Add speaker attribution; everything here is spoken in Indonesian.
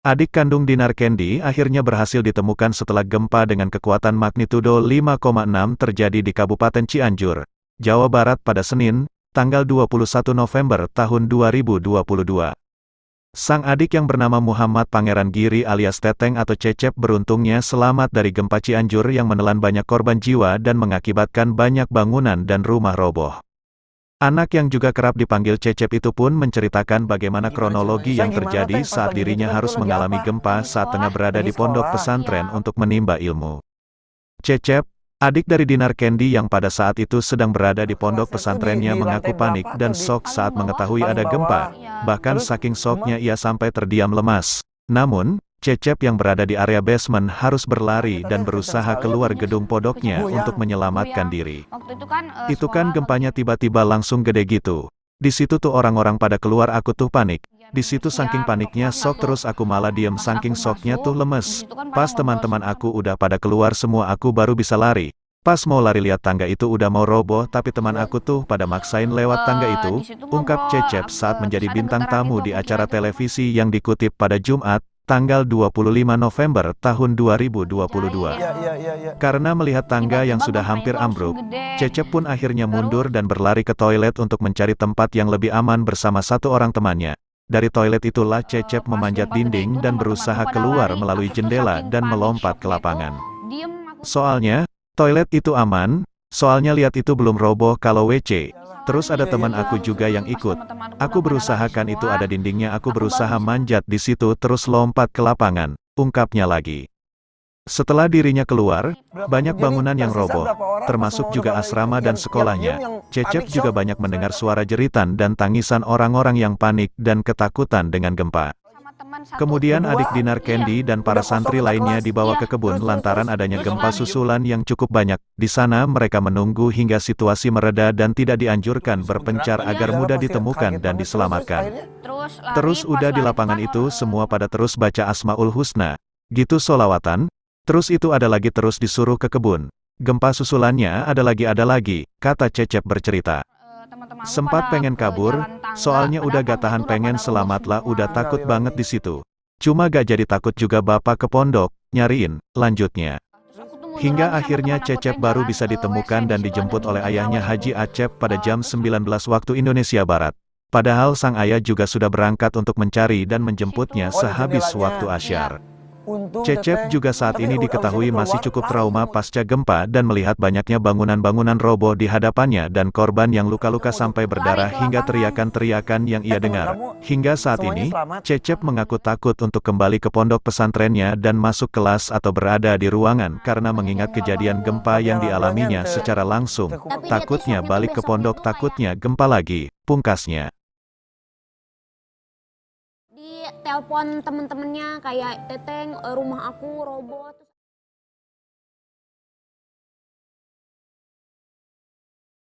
Speaker 1: Adik kandung Dinar Kendi akhirnya berhasil ditemukan setelah gempa dengan kekuatan magnitudo 5,6 terjadi di Kabupaten Cianjur, Jawa Barat pada Senin, tanggal 21 November tahun 2022. Sang adik yang bernama Muhammad Pangeran Giri alias Teteng atau Cecep beruntungnya selamat dari gempa Cianjur yang menelan banyak korban jiwa dan mengakibatkan banyak bangunan dan rumah roboh. Anak yang juga kerap dipanggil Cecep itu pun menceritakan bagaimana kronologi yang terjadi saat dirinya harus mengalami gempa saat tengah berada di pondok pesantren untuk menimba ilmu. Cecep, adik dari Dinar Kendi yang pada saat itu sedang berada di pondok pesantrennya mengaku panik dan shock saat mengetahui ada gempa, bahkan saking shocknya ia sampai terdiam lemas. Namun, Cecep yang berada di area basement harus berlari dan berusaha keluar gedung pondoknya untuk menyelamatkan diri. Itu kan gempanya tiba-tiba langsung gede gitu. Di situ tuh orang-orang pada keluar, aku tuh panik. Di situ saking paniknya shock terus aku malah diem saking shocknya tuh lemes. Pas teman-teman aku udah pada keluar semua aku baru bisa lari. Pas mau lari lihat tangga itu udah mau roboh tapi teman aku tuh pada maksain lewat tangga itu, ungkap Cecep saat menjadi bintang tamu di acara televisi yang dikutip pada Jumat, tanggal 25 November tahun 2022. Karena melihat tangga yang sudah hampir ambruk, Cecep pun akhirnya mundur dan berlari ke toilet untuk mencari tempat yang lebih aman bersama satu orang temannya. Dari toilet itulah Cecep memanjat dinding dan berusaha keluar melalui jendela dan melompat ke lapangan. Soalnya, toilet itu aman, soalnya lihat itu belum roboh kalau WC. Terus ada teman aku juga yang ikut. Aku berusaha kan itu ada dindingnya, aku berusaha manjat di situ terus lompat ke lapangan, ungkapnya lagi. Setelah dirinya keluar, banyak bangunan yang roboh, termasuk juga asrama dan sekolahnya. Cecep juga banyak mendengar suara jeritan dan tangisan orang-orang yang panik dan ketakutan dengan gempa. Kemudian adik Dinar Kendi dan para santri lainnya dibawa ke kebun lantaran adanya gempa susulan yang cukup banyak. Di sana mereka menunggu hingga situasi mereda dan tidak dianjurkan berpencar agar mudah ditemukan dan diselamatkan. Terus udah di lapangan itu semua pada terus baca Asmaul Husna, gitu solawatan, terus itu ada lagi terus disuruh ke kebun. Gempa susulannya ada lagi, kata Cecep bercerita. Sempat pengen kabur, soalnya udah gak tahan pengen selamatlah udah takut banget di situ. Cuma gak jadi takut juga bapak ke pondok, nyariin, lanjutnya. Hingga akhirnya Cecep baru bisa ditemukan dan dijemput oleh ayahnya Haji Acep pada jam 19 waktu Indonesia Barat. Padahal sang ayah juga sudah berangkat untuk mencari dan menjemputnya sehabis waktu asyar. Cecep juga saat ini diketahui masih cukup trauma pasca gempa dan melihat banyaknya bangunan-bangunan roboh di hadapannya dan korban yang luka-luka sampai berdarah hingga teriakan-teriakan yang ia dengar. Hingga saat ini, Cecep mengaku takut untuk kembali ke pondok pesantrennya dan masuk kelas atau berada di ruangan karena mengingat kejadian gempa yang dialaminya secara langsung. Takutnya balik ke pondok, takutnya gempa lagi, pungkasnya.
Speaker 2: Di telepon temen-temennya kayak Teteng, rumah aku roboh.